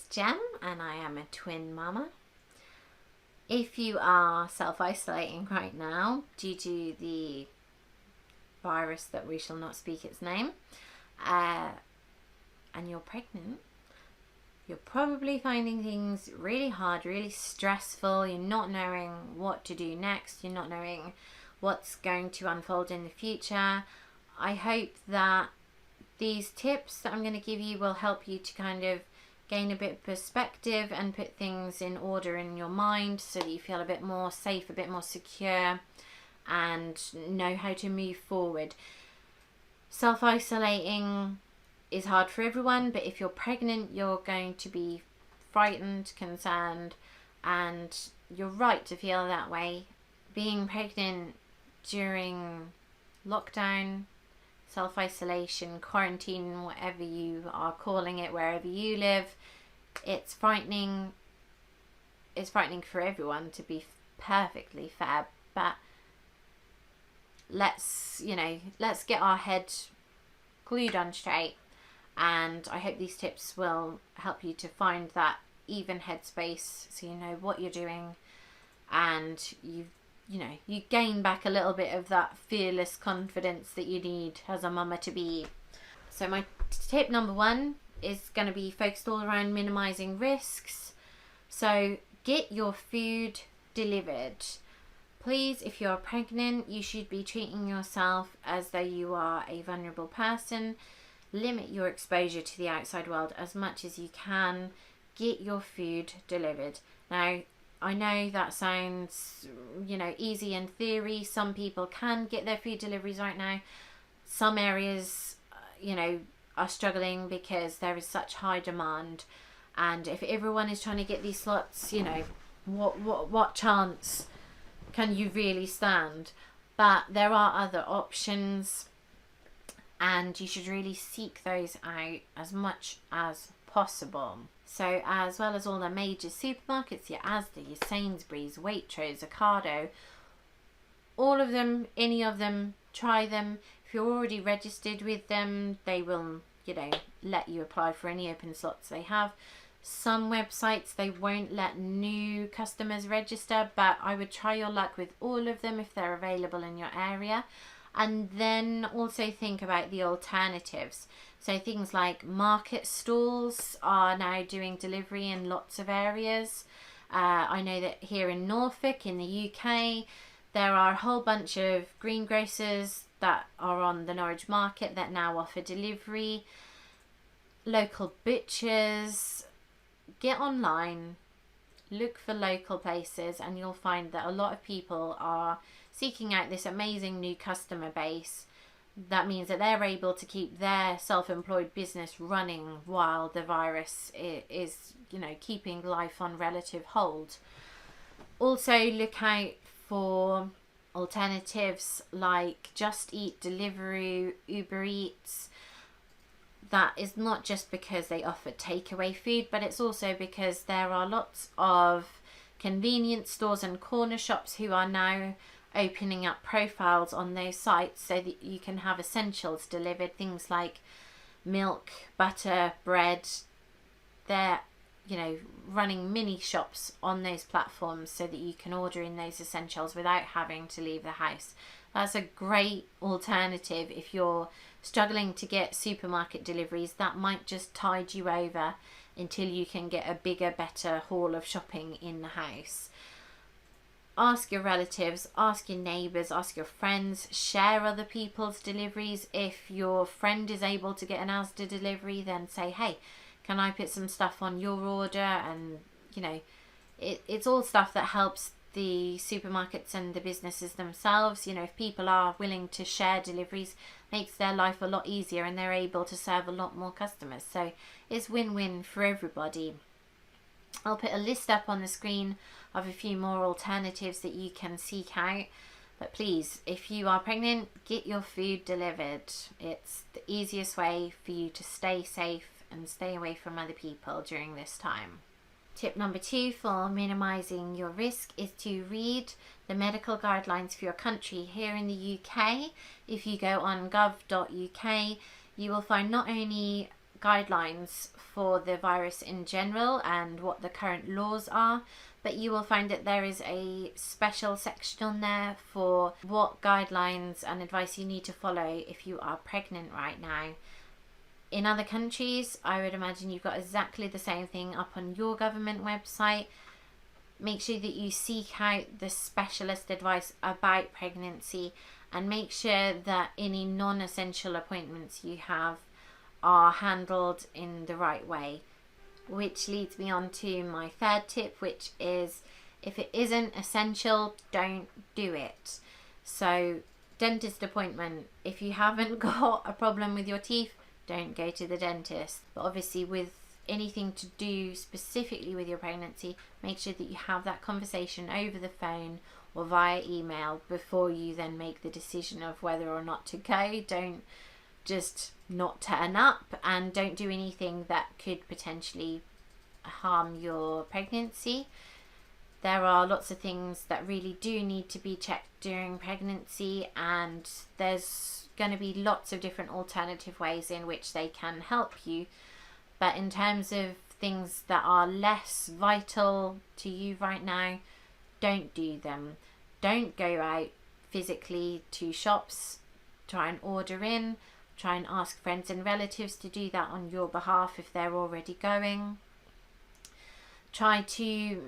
is Jem and I am a twin mama. If you are self-isolating right now due to the virus that we shall not speak its name, and you're pregnant, you're probably finding things really hard, really stressful. You're not knowing what to do next. You're not knowing what's going to unfold in the future. I hope that these tips that I'm going to give you will help you to kind of gain a bit of perspective and put things in order in your mind so that you feel a bit more safe, a bit more secure, and know how to move forward. Self-isolating is hard for everyone, but if you're pregnant, you're going to be frightened, concerned, and you're right to feel that way. Being pregnant during lockdown, self-isolation, quarantine, whatever you are calling it, wherever you live, it's frightening. It's frightening for everyone, to be perfectly fair, but let's get our head glued on straight, and I hope these tips will help you to find that even headspace so you know what you're doing, and you gain back a little bit of that fearless confidence that you need as a mama to be. So my tip number 1 is going to be focused all around minimizing risks. So get your food delivered. Please, if you're pregnant, you should be treating yourself as though you are a vulnerable person. Limit your exposure to the outside world as much as you can. Get your food delivered. Now, I know that sounds, easy in theory. Some people can get their food deliveries right now. Some areas, are struggling because there is such high demand. And if everyone is trying to get these slots, what chance can you really stand? But there are other options, and you should really seek those out as much as possible. So as well as all the major supermarkets, your Asda, your Sainsbury's, Waitrose, Ocado, all of them, any of them, try them. If you're already registered with them, they will, let you apply for any open slots they have. Some websites, they won't let new customers register, but I would try your luck with all of them if they're available in your area. And then also think about the alternatives. So things like market stalls are now doing delivery in lots of areas. I know that here in Norfolk, in the UK, there are a whole bunch of greengrocers that are on the Norwich market that now offer delivery. Local butchers. Get online, look for local places, and you'll find that a lot of people are seeking out this amazing new customer base. That means that they're able to keep their self-employed business running while the virus is keeping life on relative hold. Also look out for alternatives like Just Eat, Deliveroo, Uber Eats. That is not just because they offer takeaway food, but it's also because there are lots of convenience stores and corner shops who are now opening up profiles on those sites so that you can have essentials delivered, things like milk, butter, bread. They're running mini shops on those platforms so that you can order in those essentials without having to leave the house. That's a great alternative if you're struggling to get supermarket deliveries. That might just tide you over until you can get a bigger, better haul of shopping in the house. Ask your relatives, ask your neighbours, ask your friends, share other people's deliveries. If your friend is able to get an Asda delivery, then say, hey, can I put some stuff on your order? And it's all stuff that helps the supermarkets and the businesses themselves. If people are willing to share deliveries, makes their life a lot easier and they're able to serve a lot more customers. So it's win-win for everybody. I'll put a list up on the screen of a few more alternatives that you can seek out. But please, if you are pregnant, get your food delivered. It's the easiest way for you to stay safe and stay away from other people during this time. Tip number 2 for minimizing your risk is to read the medical guidelines for your country. Here in the UK, if you go on gov.uk, you will find not only guidelines for the virus in general and what the current laws are, but you will find that there is a special section on there for what guidelines and advice you need to follow if you are pregnant right now. In other countries, I would imagine you've got exactly the same thing up on your government website. Make sure that you seek out the specialist advice about pregnancy, and make sure that any non-essential appointments you have are handled in the right way. Which leads me on to my third tip, which is if it isn't essential, don't do it. So, dentist appointment. If you haven't got a problem with your teeth, don't go to the dentist. But obviously with anything to do specifically with your pregnancy, make sure that you have that conversation over the phone or via email before you then make the decision of whether or not to go. Don't just not turn up, and don't do anything that could potentially harm your pregnancy. There are lots of things that really do need to be checked during pregnancy, and there's going to be lots of different alternative ways in which they can help you. But in terms of things that are less vital to you right now, don't do them. Don't go out physically to shops, try and order in, try and ask friends and relatives to do that on your behalf if they're already going. Try to,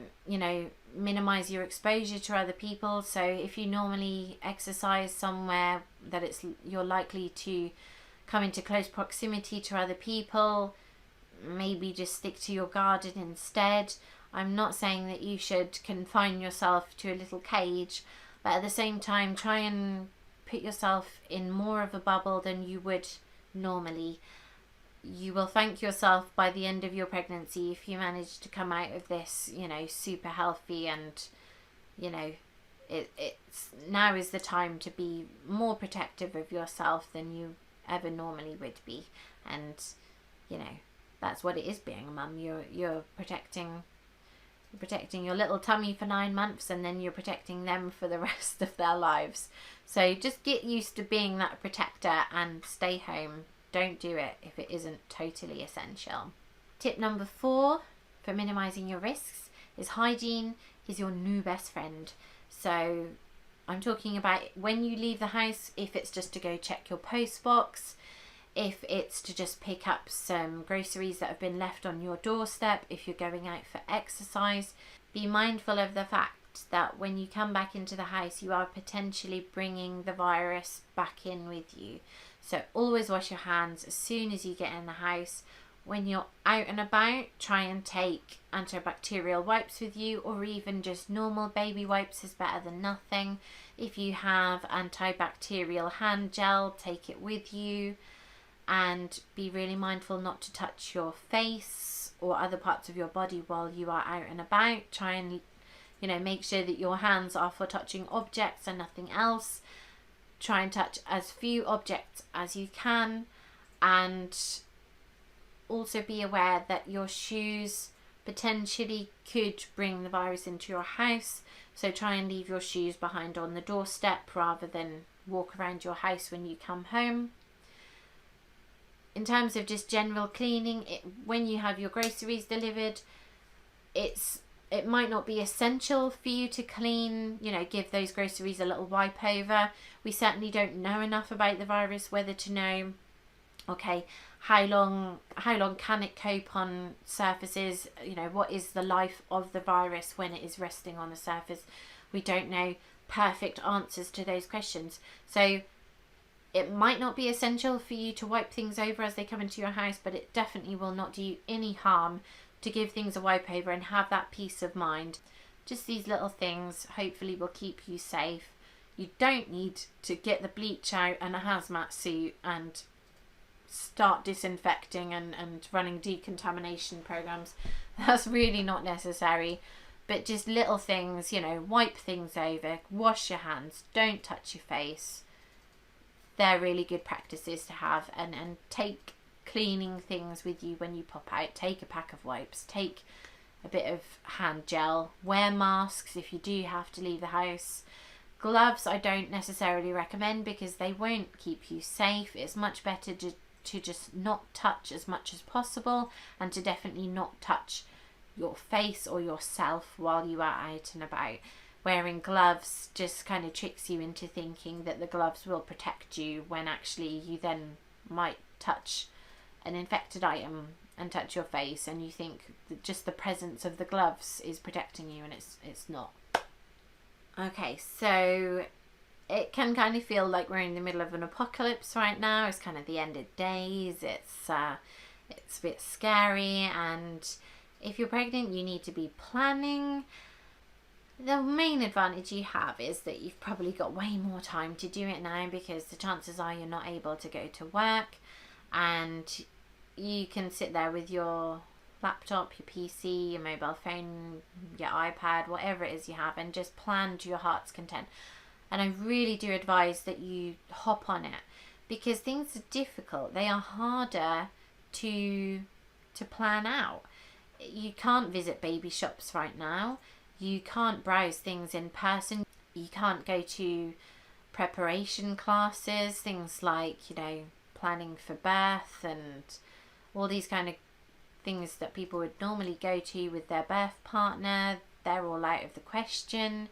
minimize your exposure to other people. So if you normally exercise somewhere that you're likely to come into close proximity to other people, maybe just stick to your garden instead. I'm not saying that you should confine yourself to a little cage, but at the same time try and put yourself in more of a bubble than you would normally. You will thank yourself by the end of your pregnancy if you manage to come out of this, super healthy, and, it's now is the time to be more protective of yourself than you ever normally would be. And, that's what it is being a mum. You're protecting your little tummy for 9 months, and then you're protecting them for the rest of their lives. So just get used to being that protector and stay home. Don't do it if it isn't totally essential. Tip number 4 for minimizing your risks is hygiene is your new best friend. So I'm talking about when you leave the house, if it's just to go check your post box, if it's to just pick up some groceries that have been left on your doorstep, if you're going out for exercise, be mindful of the fact that when you come back into the house, you are potentially bringing the virus back in with you. So always wash your hands as soon as you get in the house. When you're out and about, try and take antibacterial wipes with you, or even just normal baby wipes is better than nothing. If you have antibacterial hand gel, take it with you. And be really mindful not to touch your face or other parts of your body while you are out and about. Try and, make sure that your hands are for touching objects and nothing else. Try and touch as few objects as you can, and also be aware that your shoes potentially could bring the virus into your house. So try and leave your shoes behind on the doorstep rather than walk around your house when you come home. In terms of just general cleaning, when you have your groceries delivered, it might not be essential for you to clean, give those groceries a little wipe over. We certainly don't know enough about the virus whether to know, okay, how long can it cope on surfaces? What is the life of the virus when it is resting on the surface? We don't know perfect answers to those questions. So it might not be essential for you to wipe things over as they come into your house, but it definitely will not do you any harm to give things a wipe over and have that peace of mind. Just these little things hopefully will keep you safe. You don't need to get the bleach out and a hazmat suit and start disinfecting and running decontamination programs. That's really not necessary. But just little things, wipe things over, wash your hands, don't touch your face. They're really good practices to have, and take cleaning things with you when you pop out. Take a pack of wipes, take a bit of hand gel, wear masks if you do have to leave the house. Gloves I don't necessarily recommend because they won't keep you safe. It's much better to just not touch as much as possible, and to definitely not touch your face or yourself while you are out and about. Wearing gloves just kind of tricks you into thinking that the gloves will protect you, when actually you then might touch an infected item and touch your face, and you think that just the presence of the gloves is protecting you, and it's not. Okay, so it can kind of feel like we're in the middle of an apocalypse right now. It's kind of the end of days. It's a bit scary, and if you're pregnant, you need to be planning. The main advantage you have is that you've probably got way more time to do it now, because the chances are you're not able to go to work, and you can sit there with your laptop, your PC, your mobile phone, your iPad, whatever it is you have, and just plan to your heart's content. And I really do advise that you hop on it, because things are difficult. They are harder to plan out. You can't visit baby shops right now. You can't browse things in person. You can't go to preparation classes, things like, you know, planning for birth and all these kind of things that people would normally go to with their birth partner. They're all out of the question.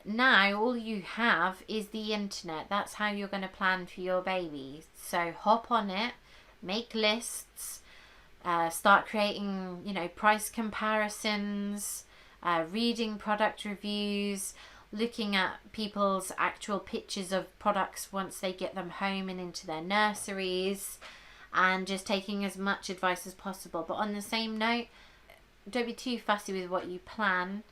Now all you have is the internet. That's how you're going to plan for your baby. So hop on it, make lists, start creating, you know, price comparisons, reading product reviews, looking at people's actual pictures of products once they get them home and into their nurseries, and just taking as much advice as possible. But on the same note, don't be too fussy with what you plan,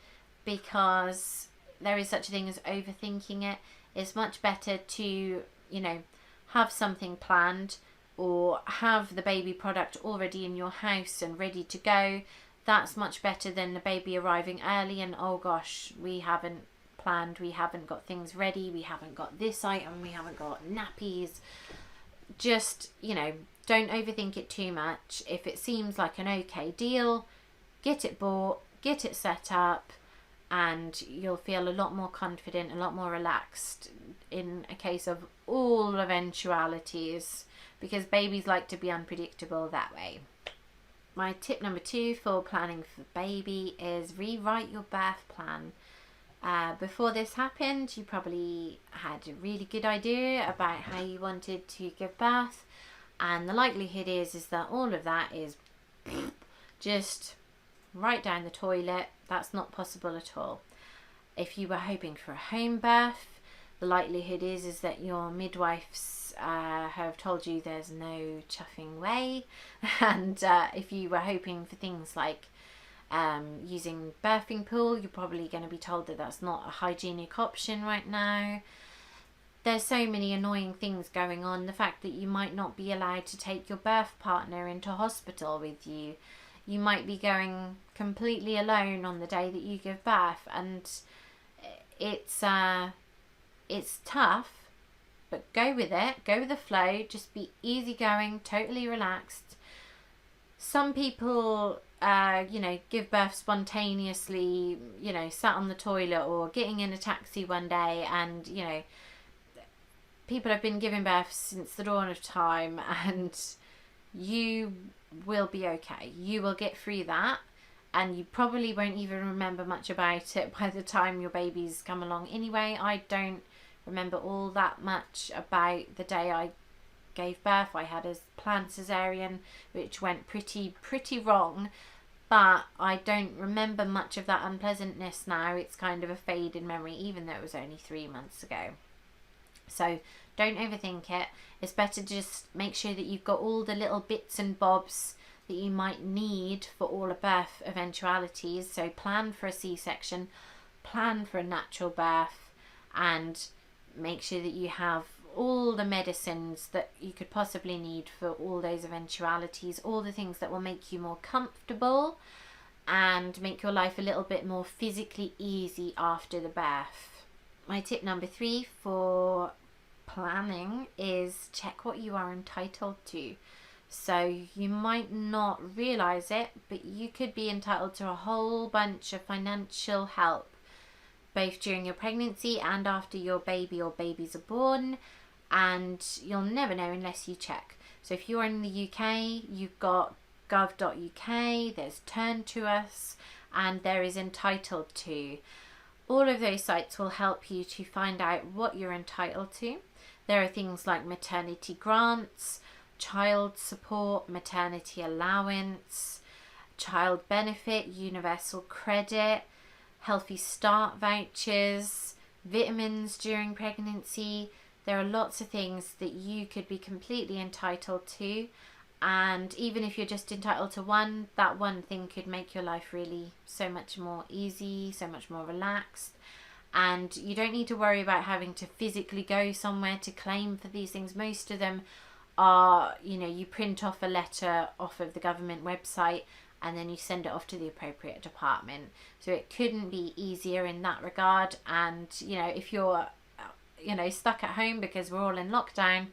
because there is such a thing as overthinking it. It's much better to, you know, have something planned, or have the baby product already in your house and ready to go. That's much better than the baby arriving early and, oh gosh, we haven't planned, we haven't got things ready, we haven't got this item, we haven't got nappies. Just, you know, don't overthink it too much. If it seems like an okay deal, get it bought, get it set up, and you'll feel a lot more confident, a lot more relaxed in a case of all eventualities, because babies like to be unpredictable that way. My tip number 2 for planning for baby is rewrite your birth plan. Before this happened, you probably had a really good idea about how you wanted to give birth, and the likelihood is that all of that is just right down the toilet. That's not possible at all. If you were hoping for a home birth, the likelihood is that your midwives have told you there's no chuffing way. And if you were hoping for things like using birthing pool, you're probably going to be told that that's not a hygienic option right now. There's so many annoying things going on. The fact that you might not be allowed to take your birth partner into hospital with you. You might be going completely alone on the day that you give birth, and it's tough, but go with it, go with the flow, just be easygoing, totally relaxed. Some people, you know, give birth spontaneously, you know, sat on the toilet or getting in a taxi one day, and, you know, people have been giving birth since the dawn of time, and you will be okay. You will get through that, and you probably won't even remember much about it by the time your baby's come along anyway. I don't remember all that much about the day I gave birth. I had a planned cesarean which went pretty wrong, but I don't remember much of that unpleasantness now. It's kind of a fade in memory, even though it was only 3 months ago. So don't overthink it. It's better just make sure that you've got all the little bits and bobs that you might need for all the birth eventualities. So plan for a C-section, plan for a natural birth, and make sure that you have all the medicines that you could possibly need for all those eventualities, all the things that will make you more comfortable and make your life a little bit more physically easy after the birth. My tip number 3 for planning is check what you are entitled to. So you might not realise it, but you could be entitled to a whole bunch of financial help, both during your pregnancy and after your baby or babies are born, and you'll never know unless you check. So if you're in the UK, you've got gov.uk, there's Turn to Us, and there is Entitled To. All of those sites will help you to find out what you're entitled to. There are things like maternity grants, child support, maternity allowance, child benefit, universal credit, healthy start vouchers, vitamins during pregnancy. There are lots of things that you could be completely entitled to, and even if you're just entitled to one, that one thing could make your life really so much more easy, so much more relaxed. And you don't need to worry about having to physically go somewhere to claim for these things. Most of them are, you know, you print off a letter off of the government website and then you send it off to the appropriate department. So it couldn't be easier in that regard. And, you know, if you're, you know, stuck at home because we're all in lockdown,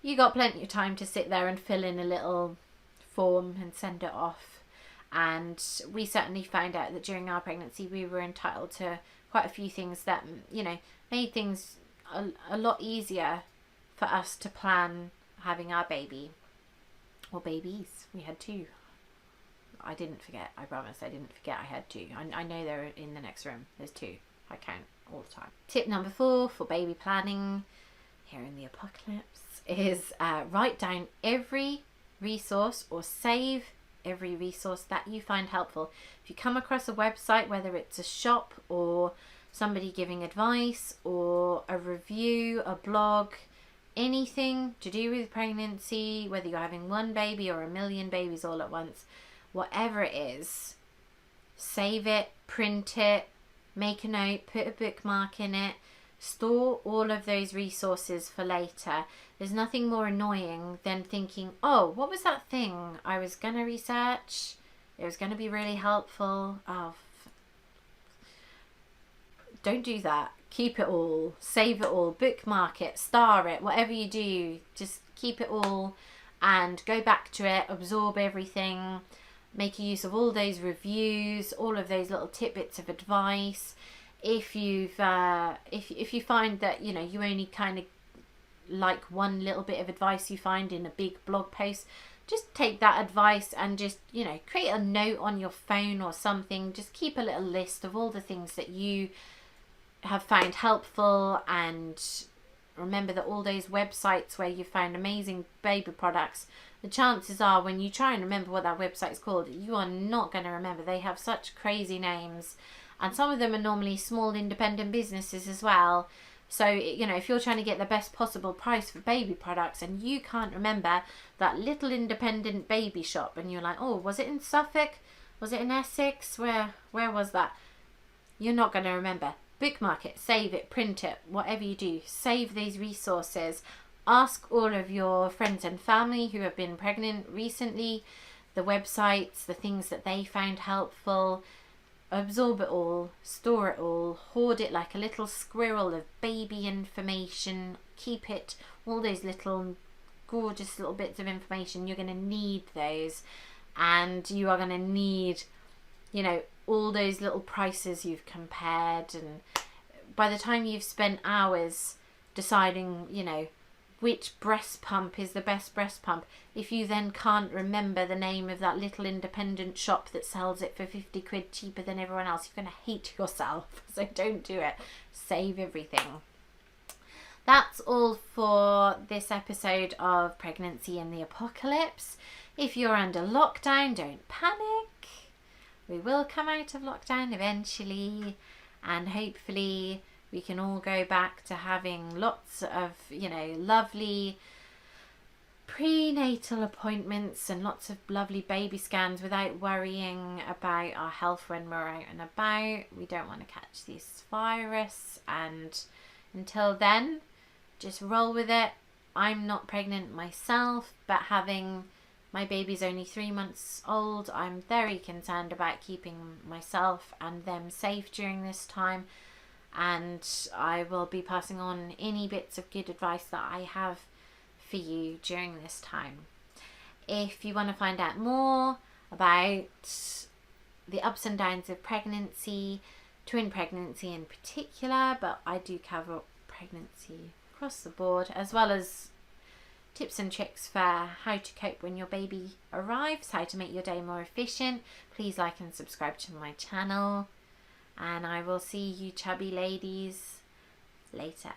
you got plenty of time to sit there and fill in a little form and send it off. And we certainly found out that during our pregnancy we were entitled to quite a few things that, you know, made things a lot easier for us to plan having our baby, or babies. We had two. I didn't forget, I promise I didn't forget I had two. I know they're in the next room. There's two. I count all the time. Tip number 4 for baby planning here in the apocalypse is write down every resource or save every resource that you find helpful. If you come across a website, whether it's a shop or somebody giving advice or a review, a blog, anything to do with pregnancy, whether you're having one baby or a million babies all at once, whatever it is, save it, print it, make a note, put a bookmark in it, store all of those resources for later. There's nothing more annoying than thinking, oh, what was that thing I was going to research? It was going to be really helpful. Oh, don't do that. Keep it all, save it all, bookmark it, star it, whatever you do, just keep it all and go back to it, absorb everything, make use of all those reviews, all of those little tidbits of advice. If you've if you find that, you know, you only kind of like one little bit of advice you find in a big blog post, just take that advice and just, you know, create a note on your phone or something. Just keep a little list of all the things that you have found helpful, and remember that all those websites where you found amazing baby products, the chances are when you try and remember what that website is called, you are not going to remember. They have such crazy names, and some of them are normally small independent businesses as well. So, you know, if you're trying to get the best possible price for baby products and you can't remember that little independent baby shop, and you're like, oh, was it in Suffolk? Was it in Essex? Where was that? You're not going to remember. Bookmark it, save it, print it, whatever you do, save these resources. Ask all of your friends and family who have been pregnant recently, the websites, the things that they found helpful. Absorb it all, store it all, hoard it like a little squirrel of baby information. Keep it, all those little gorgeous little bits of information. You're going to need those, and you are going to need, you know, all those little prices you've compared. And by the time you've spent hours deciding, you know, which breast pump is the best breast pump, if you then can't remember the name of that little independent shop that sells it for 50 quid cheaper than everyone else, you're going to hate yourself. So don't do it. Save everything. That's all for this episode of Pregnancy in the Apocalypse. If you're under lockdown, don't panic. We will come out of lockdown eventually, and hopefully we can all go back to having lots of, you know, lovely prenatal appointments and lots of lovely baby scans without worrying about our health when we're out and about. We don't want to catch this virus, and until then, just roll with it. I'm not pregnant myself, but having my baby's only 3 months old, I'm very concerned about keeping myself and them safe during this time. And I will be passing on any bits of good advice that I have for you during this time. If you want to find out more about the ups and downs of pregnancy, twin pregnancy in particular, but I do cover pregnancy across the board, as well as, tips and tricks for how to cope when your baby arrives, how to make your day more efficient, please like and subscribe to my channel, and I will see you chubby ladies later.